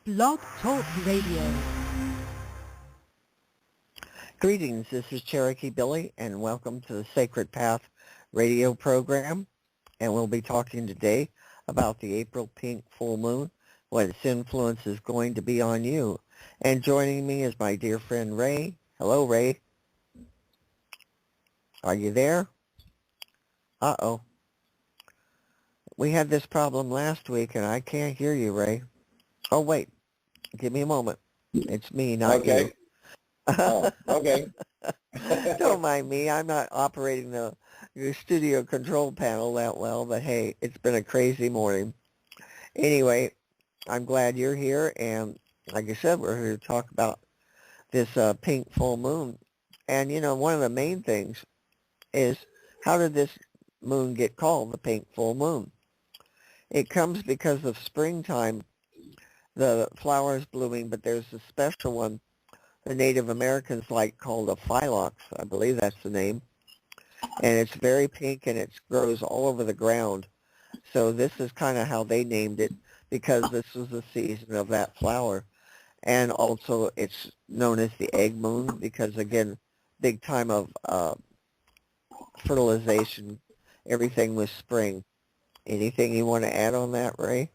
Blog Talk Radio. Greetings, this is Cherokee Billy, and welcome to the Sacred Path radio program. And we'll be talking today about the April pink full moon, what its influence is going to be on you. And joining me is my dear friend Ray. Hello, Ray. Are you there? Uh-oh. We had this problem last week, and I can't hear you, Ray. Oh, wait. Give me a moment. It's me, not you. Okay. Oh, okay. Don't mind me. I'm not operating the studio control panel that well, but hey, it's been a crazy morning. Anyway, I'm glad you're here, and like I said, we're here to talk about this pink full moon. And, you know, one of the main things is, how did this moon get called the pink full moon? It comes because of springtime, the flowers blooming, but there's a special one the Native Americans like called a phyllox. I believe that's the name. And it's very pink, and it grows all over the ground. So this is kind of how they named it, because this was the season of that flower. And also it's known as the egg moon because, again, big time of fertilization. Everything was spring. Anything you want to add on that, Ray?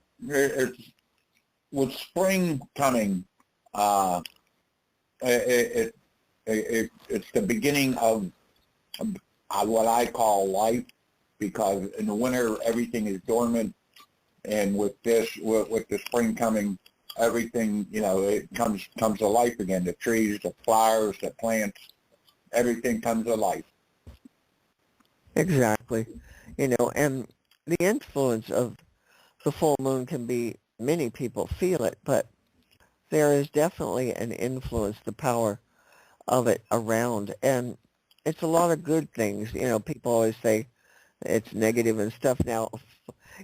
With spring coming, it's the beginning of what I call life, because in the winter everything is dormant, and with the spring coming, everything, you know, it comes to life again. The trees, the flowers, the plants, everything comes to life. Exactly. You know, and the influence of the full moon can be, many people feel it, but there is definitely an influence, the power of it around. And it's a lot of good things. You know, people always say it's negative and stuff. Now,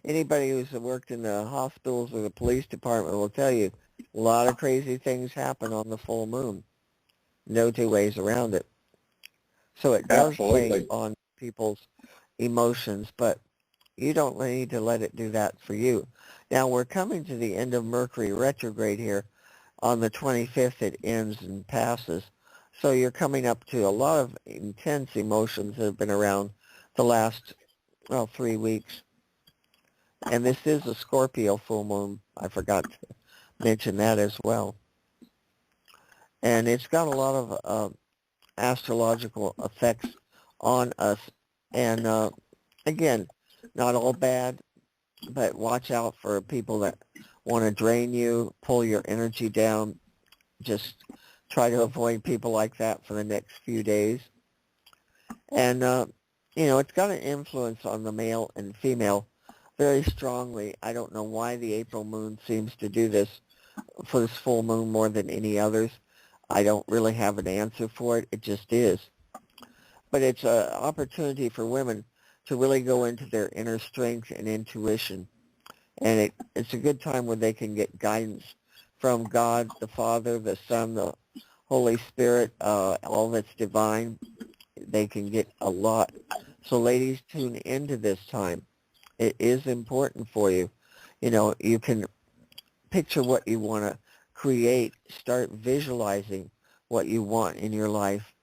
anybody who's worked in the hospitals or the police department will tell you a lot of crazy things happen on the full moon. No two ways around it. So it does play on people's emotions, but you don't need to let it do that for you. Now, we're coming to the end of Mercury retrograde here. On the 25th, it ends and passes. So you're coming up to a lot of intense emotions that have been around the last, 3 weeks. And this is a Scorpio full moon. I forgot to mention that as well. And it's got a lot of astrological effects on us. And again, not all bad, but watch out for people that want to drain you, pull your energy down. Just try to avoid people like that for the next few days. And, you know, it's got an influence on the male and female very strongly. I don't know why the April moon seems to do this for this full moon more than any others. I don't really have an answer for it. It just is. But it's an opportunity for women to really go into their inner strength and intuition. And it's a good time when they can get guidance from God, the Father, the Son, the Holy Spirit, all that's divine. They can get a lot. So ladies, tune into this time. It is important for you. You know, you can picture what you want to create, start visualizing what you want in your life,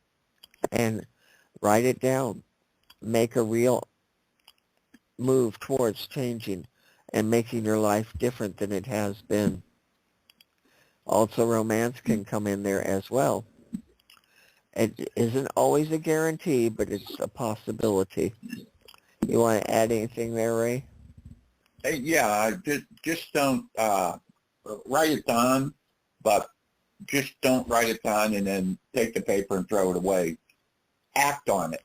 and write it down. Make a real move towards changing and making your life different than it has been. Also, romance can come in there as well. It isn't always a guarantee, but it's a possibility. You want to add anything there, Ray? Yeah, just don't write it down, but just don't write it down and then take the paper and throw it away. Act on it.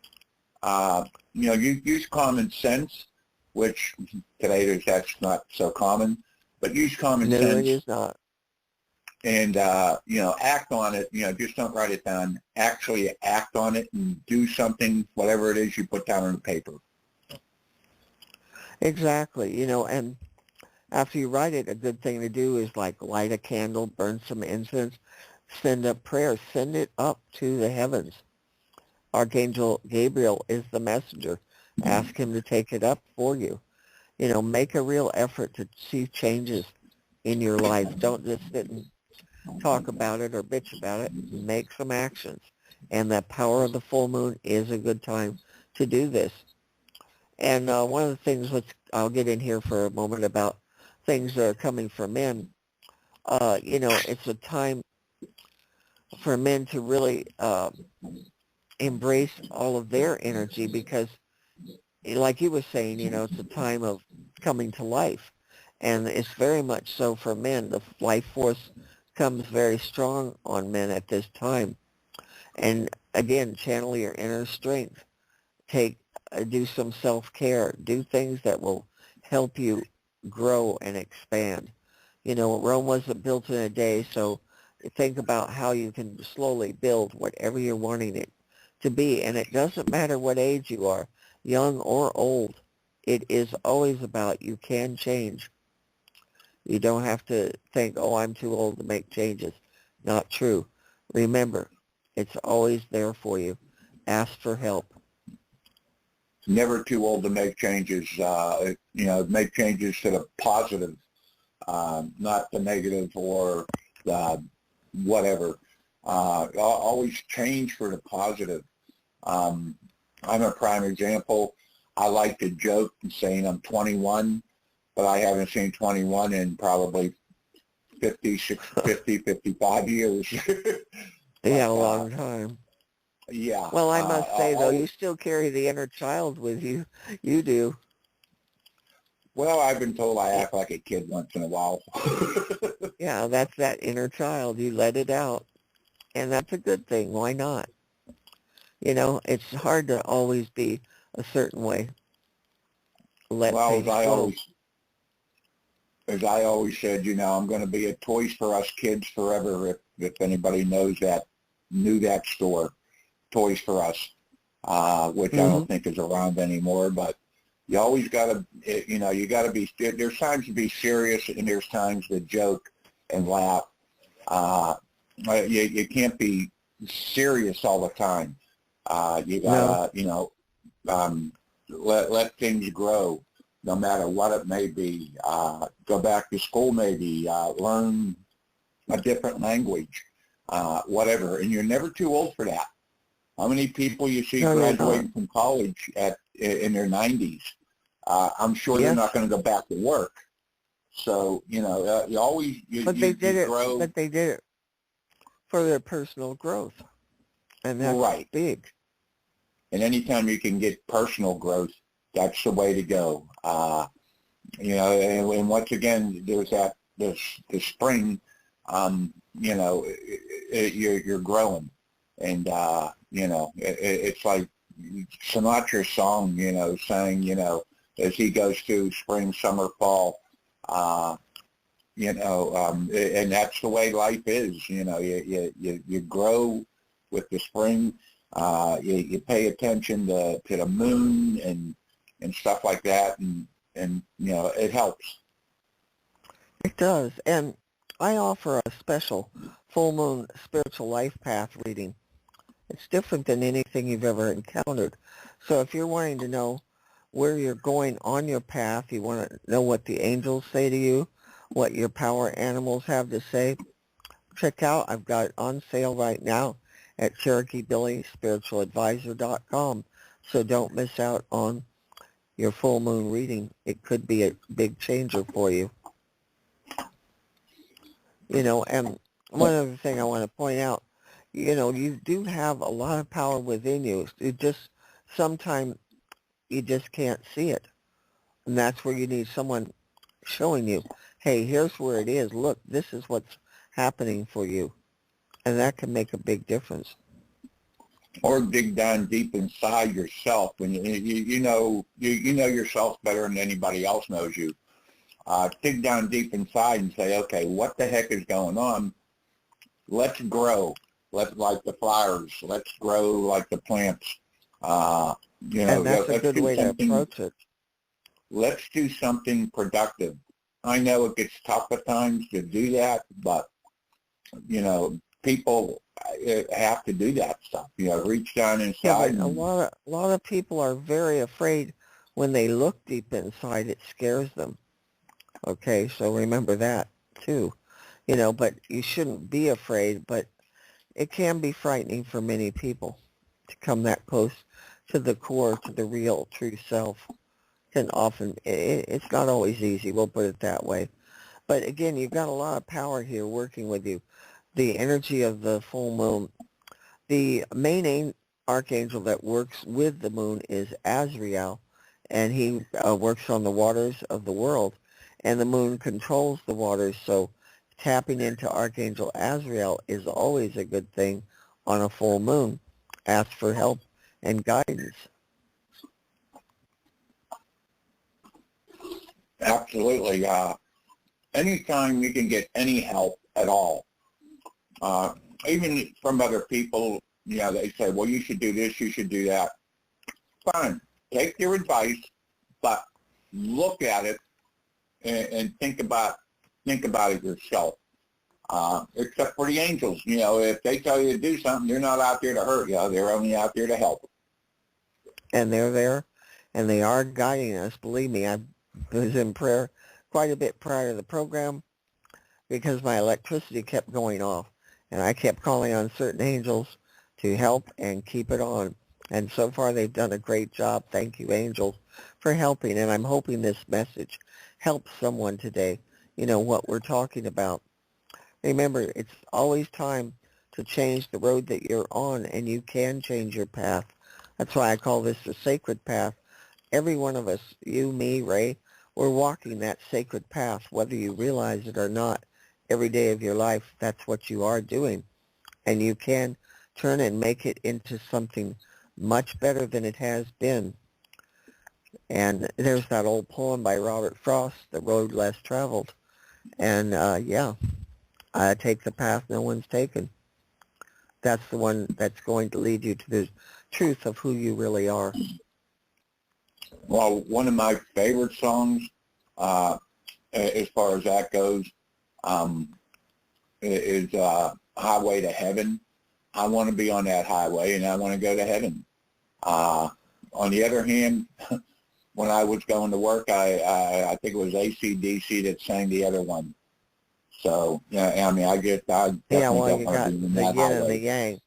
You know, use common sense, which today that's not so common, but use common sense. No, it is not. And, you know, act on it. You know, just don't write it down. Actually act on it and do something, whatever it is you put down on the paper. Exactly. You know, and after you write it, a good thing to do is like light a candle, burn some incense, send up prayers, send it up to the heavens. Archangel Gabriel is the messenger. Ask him to take it up for you. You know, make a real effort to see changes in your lives. Don't just sit and talk about it or bitch about it. Make some actions. And the power of the full moon is a good time to do this. And one of the things, I'll get in here for a moment about things that are coming from men. It's a time for men to really embrace all of their energy because, like you were saying, it's a time of coming to life. And it's very much so for men. The life force comes very strong on men at this time. And again, channel your inner strength. Do some self-care. Do things that will help you grow and expand. Rome wasn't built in a day, so think about how you can slowly build whatever you're wanting it to be. And it doesn't matter what age you are, young or old. It is always about you can change. You don't have to think, oh, I'm too old to make changes. Not true. Remember, it's always there for you. Ask for help. Never too old to make changes. Make changes to the positive, not the negative or whatever. Always change for the positive. I'm a prime example. I like to joke and saying I'm 21, but I haven't seen 21 in probably 50, 55 years. Yeah, a long time. Yeah. Well, I must say, though, you still carry the inner child with you. You do. Well, I've been told I act like a kid once in a while. Yeah, that's that inner child. You let it out. And that's a good thing. Why not? It's hard to always be a certain way. Well, as I always said, I'm going to be a Toys for Us Kids forever if anybody knew that store, Toys for Us, which I don't think is around anymore. But you always got to, you got to be, there's times to be serious and there's times to joke and laugh. You can't be serious all the time. You got to, let things grow, no matter what it may be. Go back to school maybe, learn a different language, whatever. And you're never too old for that. How many people you see graduating from college in their 90s? I'm sure they're not going to go back to work. So, you always, grow. But they did it for their personal growth. And that's big. And anytime you can get personal growth, that's the way to go. And once again, there's the spring, you're growing. And, it's like Sinatra's song, saying, as he goes through spring, summer, fall, and that's the way life is. You grow with the spring. You pay attention to the moon and stuff like that, and it helps. It does. And I offer a special full moon spiritual life path reading. It's different than anything you've ever encountered. So if you're wanting to know where you're going on your path, you want to know what the angels say to you, what your power animals have to say, check out, I've got it on sale right now at CherokeeBillySpiritualAdvisor.com. So don't miss out on your full moon reading. It could be a big changer for you. And one other thing I want to point out, you do have a lot of power within you. Sometimes you just can't see it. And that's where you need someone showing you, hey, here's where it is. Look, this is what's happening for you. And that can make a big difference. Or dig down deep inside yourself, when you know yourself better than anybody else knows you. Dig down deep inside and say, okay, what the heck is going on? Let's grow. Let's like the flowers. Let's grow like the plants. And that's a good way to approach it. Let's do something productive. I know it gets tough at times to do that, but people have to do that stuff. Reach down inside. Yeah, but a lot of people are very afraid when they look deep inside. It scares them. Okay, so remember that. too, but you shouldn't be afraid, but it can be frightening for many people to come that close to the core, to the real, true self. Can often, it's not always easy, we'll put it that way. But again, you've got a lot of power here working with you. The energy of the full moon. The main archangel that works with the moon is Azrael, and he works on the waters of the world, and the moon controls the waters, so tapping into Archangel Azrael is always a good thing on a full moon. Ask for help and guidance. Absolutely. Anytime you can get any help at all, even from other people, they say, well, you should do this, you should do that. Fine. Take their advice, but look at it and think about it yourself. Except for the angels, if they tell you to do something, they're not out there to hurt you. They're only out there to help. And they're there, and they are guiding us. Believe me, I was in prayer quite a bit prior to the program because my electricity kept going off, and I kept calling on certain angels to help and keep it on. And so far, they've done a great job. Thank you, angels, for helping. And I'm hoping this message helps someone today, what we're talking about. Remember, it's always time to change the road that you're on, and you can change your path. That's why I call this the sacred path. Every one of us, you, me, Ray, we're walking that sacred path, whether you realize it or not. Every day of your life, that's what you are doing. And you can turn and make it into something much better than it has been. And there's that old poem by Robert Frost, The Road Less Traveled. And I take the path no one's taken. That's the one that's going to lead you to the truth of who you really are. Well, one of my favorite songs, as far as that goes, is Highway to Heaven. I want to be on that highway, and I want to go to heaven. On the other hand, when I was going to work, I think it was AC/DC that sang the other one. So, I mean, I definitely don't want to be in that yin highway. and the yang.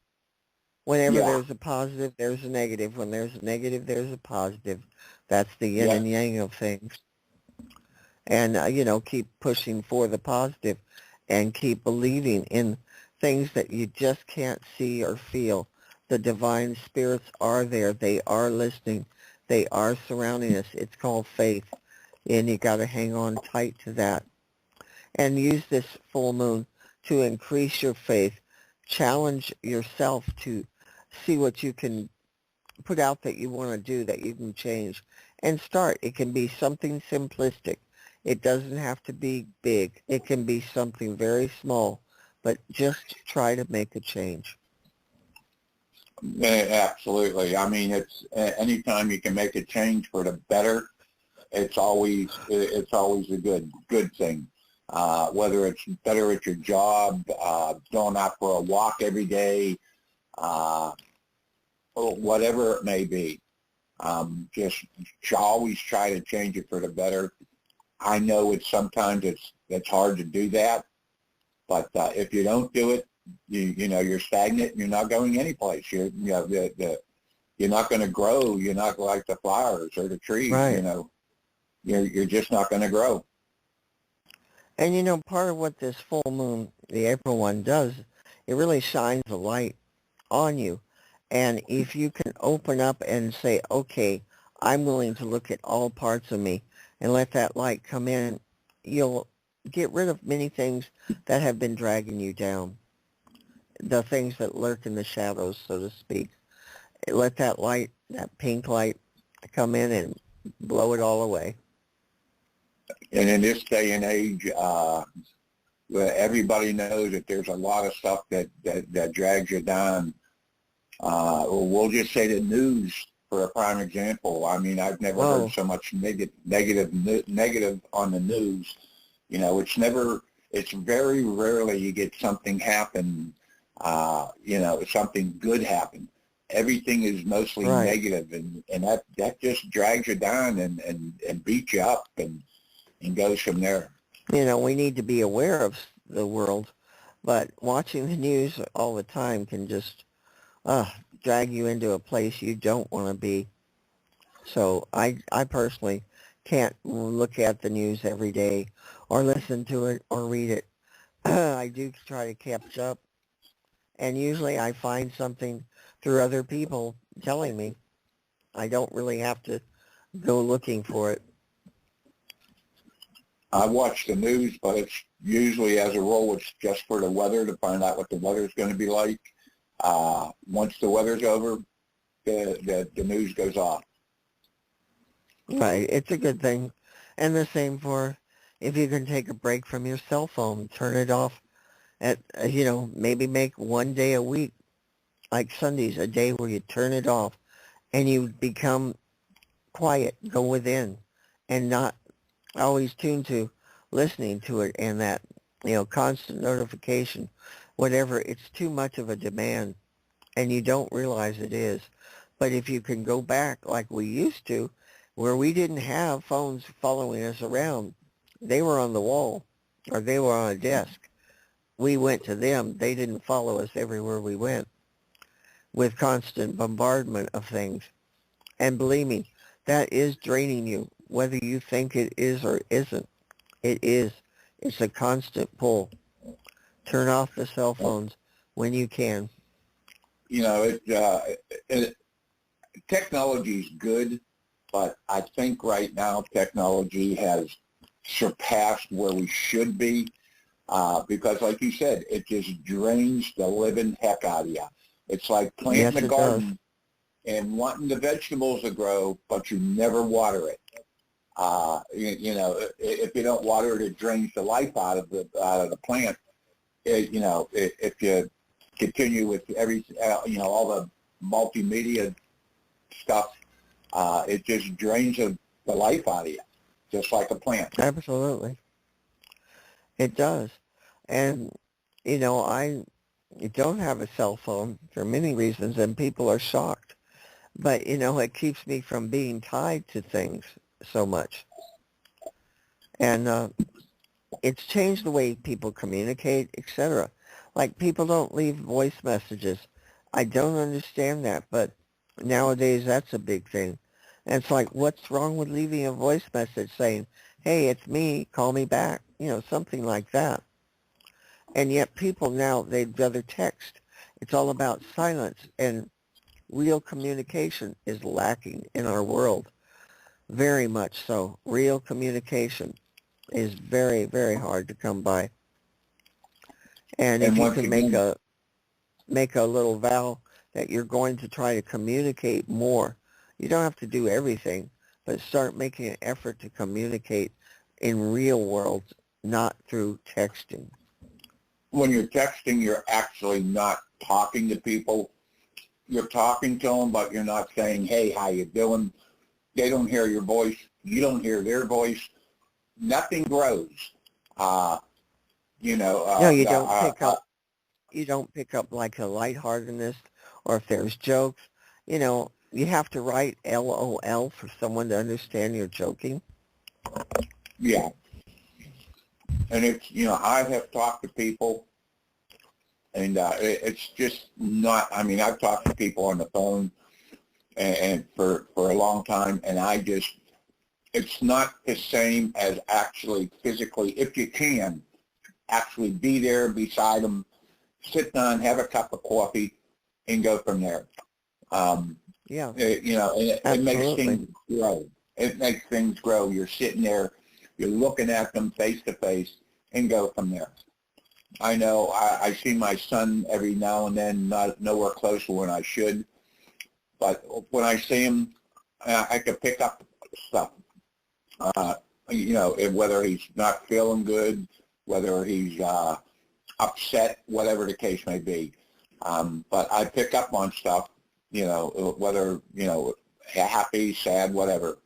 Whenever there's a positive, there's a negative. When there's a negative, there's a positive. That's the yin and yang of things. And, keep pushing for the positive and keep believing in things that you just can't see or feel. The divine spirits are there. They are listening. They are surrounding us. It's called faith. And you got to hang on tight to that. And use this full moon to increase your faith. Challenge yourself to see what you can put out that you want to do, that you can change. And start. It can be something simplistic. It doesn't have to be big. It can be something very small. But just try to make a change. Absolutely. I mean, it's anytime you can make a change for the better, it's always a good thing. Whether it's better at your job, going out for a walk every day, or whatever it may be. Just always try to change it for the better. I know sometimes it's hard to do that, but if you don't do it, you're stagnant and you're not going anyplace. You're not going to grow. You're not like the flowers or the trees. Right. You're just not going to grow. And part of what this full moon, the April one, does, it really shines a light on you. And if you can open up and say, okay, I'm willing to look at all parts of me and let that light come in, you'll get rid of many things that have been dragging you down. The things that lurk in the shadows, so to speak. Let that light, that pink light, come in and blow it all away. And in this day and age, everybody knows that there's a lot of stuff that drags you down. We'll just say the news, for a prime example. I mean, I've never heard so much negative on the news. It's very rarely you get something happen, something good happen. Everything is mostly negative, and that just drags you down and beats you up and goes from there. We need to be aware of the world, but watching the news all the time can just drag you into a place you don't want to be. So I personally can't look at the news every day or listen to it or read it. I do try to catch up, and usually I find something through other people telling me. I don't really have to go looking for it. I watch the news, but it's usually, as a rule, it's just for the weather, to find out what the weather's going to be like. Once the weather's over, the news goes off. Right. It's a good thing. And the same for if you can take a break from your cell phone, turn it off at, maybe make one day a week, like Sundays, a day where you turn it off and you become quiet, go within, and not always tuned to listening to it and that, constant notification, whatever. It's too much of a demand, and you don't realize it is. But if you can go back like we used to, where we didn't have phones following us around, they were on the wall or they were on a desk. We went to them. They didn't follow us everywhere we went with constant bombardment of things. And believe me, that is draining you, whether you think it is or isn't. It is. It's a constant pull. Turn off the cell phones when you can. Technology is good, but I think right now technology has surpassed where we should be, because, like you said, it just drains the living heck out of you. It's like planting a garden and wanting the vegetables to grow, but you never water it. If you don't water it, it drains the life out of the plant. If you continue with all the multimedia stuff, it just drains the life out of you, just like a plant. Absolutely. It does. And, I don't have a cell phone for many reasons, and people are shocked. But, it keeps me from being tied to things so much. And it's changed the way people communicate, etc. Like, people don't leave voice messages. I don't understand that, but nowadays that's a big thing. And it's like, what's wrong with leaving a voice message saying, hey, it's me, call me back, something like that. And yet people now, they'd rather text. It's all about silence, and real communication is lacking in our world. Very much so. Real communication is very, very hard to come by. And if you can make a little vow that you're going to try to communicate more, you don't have to do everything, but start making an effort to communicate in real world, not through texting. When you're texting, you're actually not talking to people. You're talking to them, but you're not saying, hey, how you doing? They don't hear your voice. You don't hear their voice. Nothing grows. No, you don't pick up. You don't pick up like a lightheartedness, or if there's jokes. You have to write LOL for someone to understand you're joking. Yeah. And I have talked to people, and it's just not, I've talked to people on the phone and for a long time, and it's not the same as actually physically, if you can, actually be there beside them, sit down, have a cup of coffee, and go from there. Yeah. It makes things grow. It makes things grow. You're sitting there, you're looking at them face to face, and go from there. I know I see my son every now and then, not nowhere close to when I should, but when I see him, I can pick up stuff. Whether he's not feeling good, whether he's upset, whatever the case may be. But I pick up on stuff, whether, happy, sad, whatever.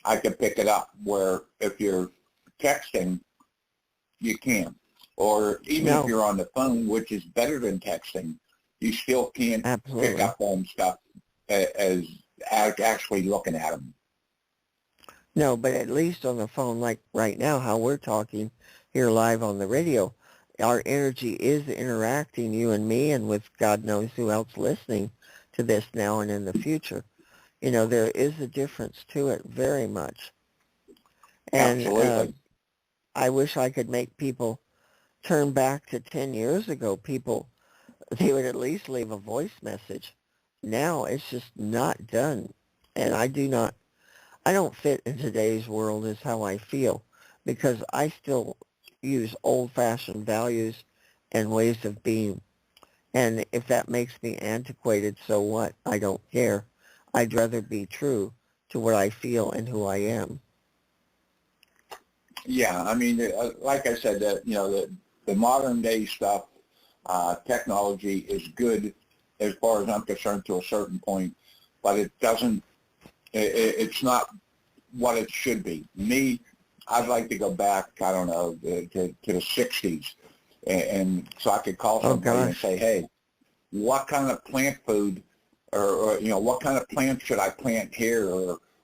I can pick it up, where if you're texting, you can't. Or even if you're on the phone, which is better than texting, you still can't pick up on stuff as actually looking at them. No, but at least on the phone, like right now, how we're talking, here live on the radio, our energy is interacting, you and me, and with God knows who else listening to this now and in the future. There is a difference to it very much. And Absolutely. I wish I could make people turn back to 10 years ago. People, they would at least leave a voice message. Now it's just not done. And I don't fit in today's world is how I feel, because I still use old-fashioned values and ways of being. And if that makes me antiquated, so what? I don't care. I'd rather be true to what I feel and who I am. Yeah, I mean, like I said, the modern day stuff, technology is good as far as I'm concerned to a certain point, but it doesn't, it's not what it should be. Me, I'd like to go back, I don't know, to the 60s, and so I could call somebody and say, hey, what kind of plant food or what kind of plant should I plant here,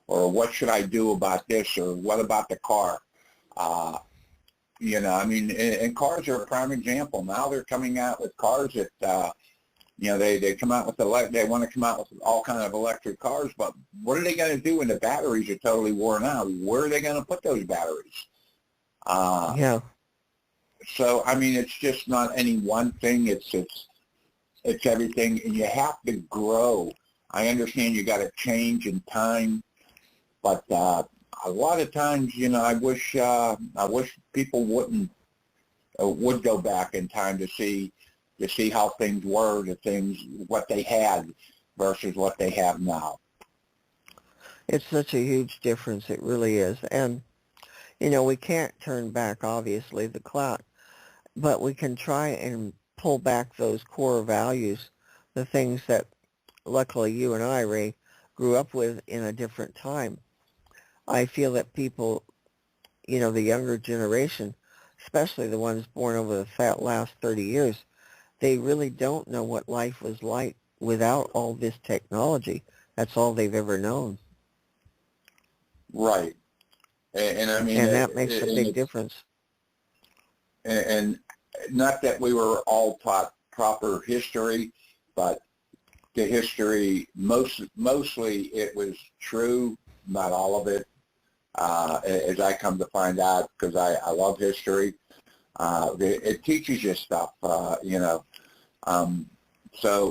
or what should I do about this, or what about the car? I mean, and cars are a prime example. Now they're coming out with cars that, they come out with they want to come out with all kind of electric cars, but what are they going to do when the batteries are totally worn out? Where are they going to put those batteries? Yeah. So, I mean, it's just not any one thing. It's everything, and you have to grow. I understand you got to change in time, but a lot of times, I wish people would go back in time to see how things were, what they had versus what they have now. It's such a huge difference. It really is. And, we can't turn back, obviously, the clock, but we can try and pull back those core values, the things that luckily you and I, Ray, grew up with in a different time. I feel that people, the younger generation, especially the ones born over the last 30 years, they really don't know what life was like without all this technology. That's all they've ever known. Right. And I mean... And that makes a big difference. And not that we were all taught proper history, but the history, mostly it was true, not all of it. As I come to find out, because I love history, it teaches you stuff, so,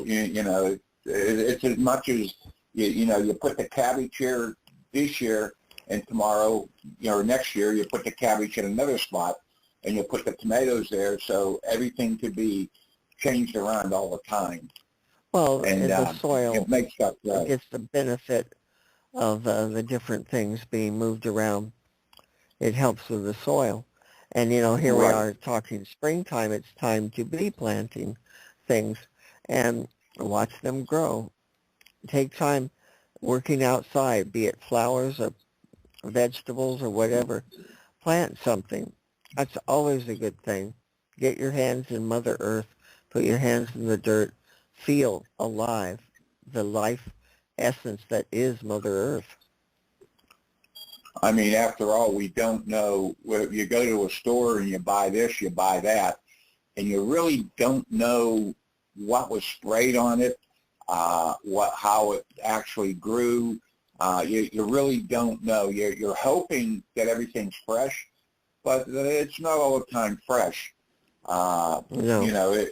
it's as much as, you put the cabbage here this year, and tomorrow, or next year, you put the cabbage in another spot, and you put the tomatoes there, so everything could be changed around all the time. Well, and the soil it makes stuff right. gets the benefit of the different things being moved around. It helps with the soil. And, here we are talking springtime. It's time to be planting things and watch them grow. Take time working outside, be it flowers or vegetables or whatever. Plant something. That's always a good thing. Get your hands in Mother Earth. Put your hands in the dirt. Feel alive. The life essence that is Mother Earth. I mean, after all, we don't know. You go to a store and you buy this, you buy that, and you really don't know what was sprayed on it, how it actually grew. You really don't know. You're hoping that everything's fresh, but it's not all the time fresh. No.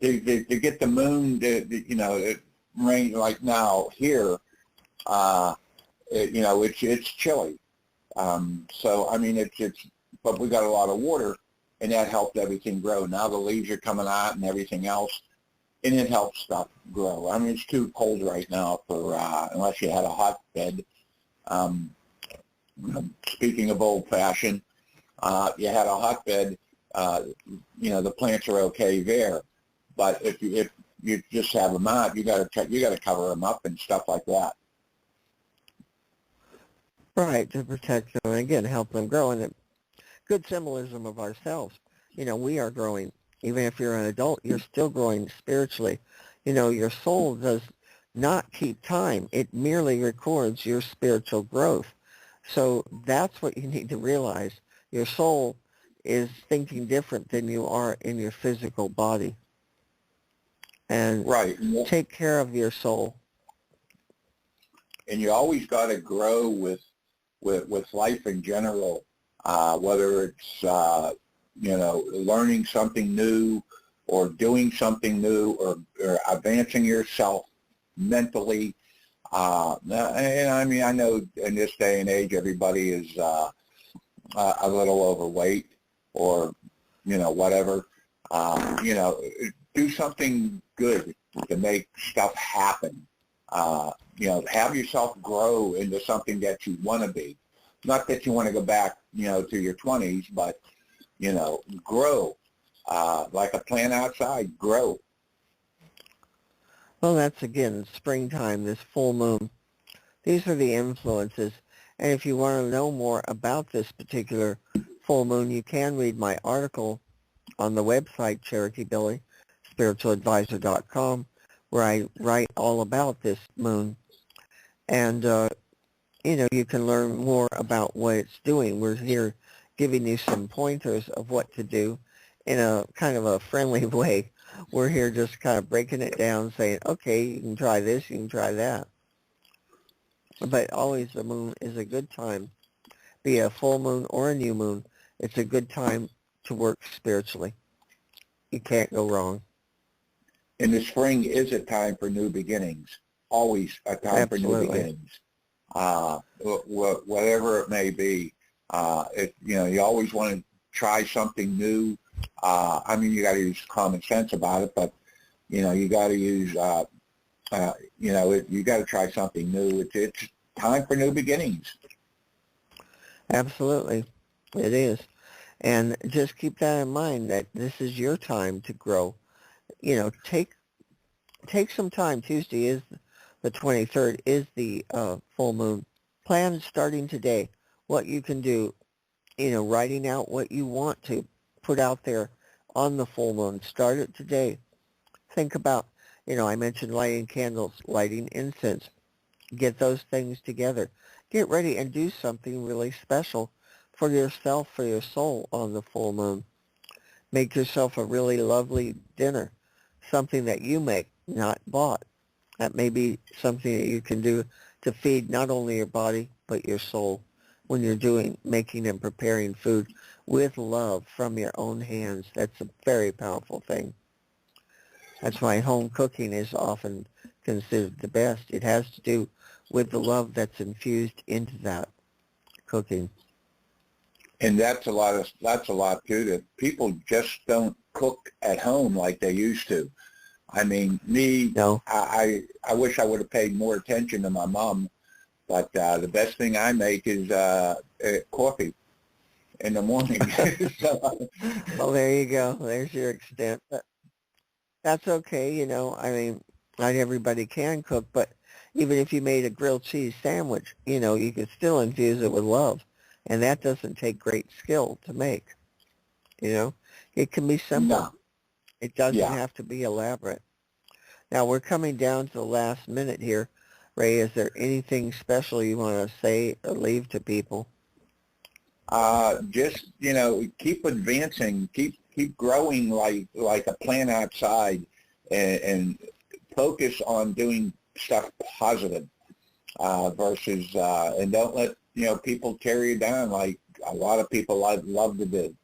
To get the moon, it rain like now here. It's chilly. So I mean, but we got a lot of water, and that helped everything grow. Now the leaves are coming out and everything else, and it helps stuff grow. I mean, it's too cold right now for unless you had a hotbed. Speaking of old-fashioned, you had a hotbed. The plants are okay there, but if you just have them out, you got to cover them up and stuff like that. Right, to protect them and again help them grow. And a good symbolism of ourselves. We are growing. Even if you're an adult, you're still growing spiritually. Your soul does not keep time. It merely records your spiritual growth. So that's what you need to realize. Your soul is thinking different than you are in your physical body. And Right. take care of your soul. And you always got to grow with life in general, whether it's learning something new, or doing something new, or advancing yourself mentally. And I mean, I know in this day and age, everybody is a little overweight, or whatever. Do something good to make stuff happen. Have yourself grow into something that you want to be. Not that you want to go back, to your 20s, but, grow. Like a plant outside, grow. Well, that's, again, springtime, this full moon. These are the influences. And if you want to know more about this particular full moon, you can read my article on the website, Cherokee Billy, spiritualadvisor.com, where I write all about this moon. And, you can learn more about what it's doing. We're here giving you some pointers of what to do in a kind of a friendly way. We're here just kind of breaking it down, saying, okay, you can try this, you can try that. But always the moon is a good time, be it a full moon or a new moon. It's a good time to work spiritually. You can't go wrong. And the spring is a time for new beginnings. Always a time Absolutely. for new beginnings. Whatever it may be. You always want to try something new. I mean, you got to use common sense about it, but you got to use, you got to try something new. It's time for new beginnings. Absolutely, it is. And just keep that in mind, that this is your time to grow. Take some time. Tuesday is the 23rd, is the full moon. Plan starting today what you can do, writing out what you want to put out there on the full moon. Start it today. Think about, I mentioned lighting candles, lighting incense. Get those things together. Get ready and do something really special for yourself, for your soul on the full moon. Make yourself a really lovely dinner, something that you make, not bought. That may be something that you can do to feed not only your body, but your soul when you're making and preparing food with love from your own hands. That's a very powerful thing. That's why home cooking is often considered the best. It has to do with the love that's infused into that cooking. And that's a lot too, that people just don't cook at home like they used to. I mean, No. I wish I would have paid more attention to my mom, but the best thing I make is coffee in the morning. Well, there you go. There's your extent. But that's okay, I mean, not everybody can cook, but even if you made a grilled cheese sandwich, you could still infuse it with love. And that doesn't take great skill to make. It can be simple. No. It doesn't Yeah. have to be elaborate. Now, we're coming down to the last minute here. Ray, is there anything special you want to say or leave to people? Just, keep advancing, keep growing like a plant outside, and focus on doing stuff positive, versus, and don't let, people tear you down like a lot of people love to do.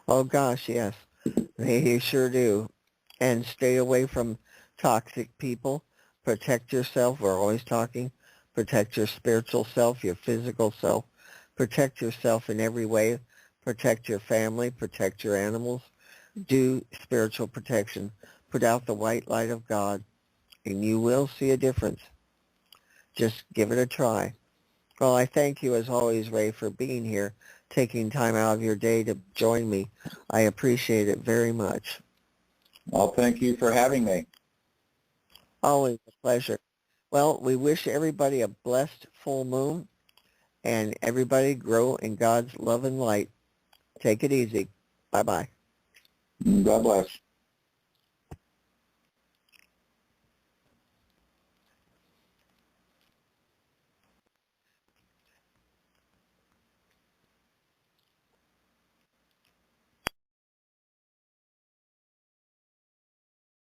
Oh, gosh, yes. They sure do. And stay away from toxic people. Protect yourself. We're always talking. Protect your spiritual self, your physical self. Protect yourself in every way. Protect your family. Protect your animals. Do spiritual protection. Put out the white light of God, and you will see a difference. Just give it a try. Well, I thank you, as always, Ray, for being here, taking time out of your day to join me. I appreciate it very much. Well, thank you for having me. Always a pleasure. Well, we wish everybody a blessed full moon, and everybody grow in God's love and light. Take it easy. Bye-bye. God bless.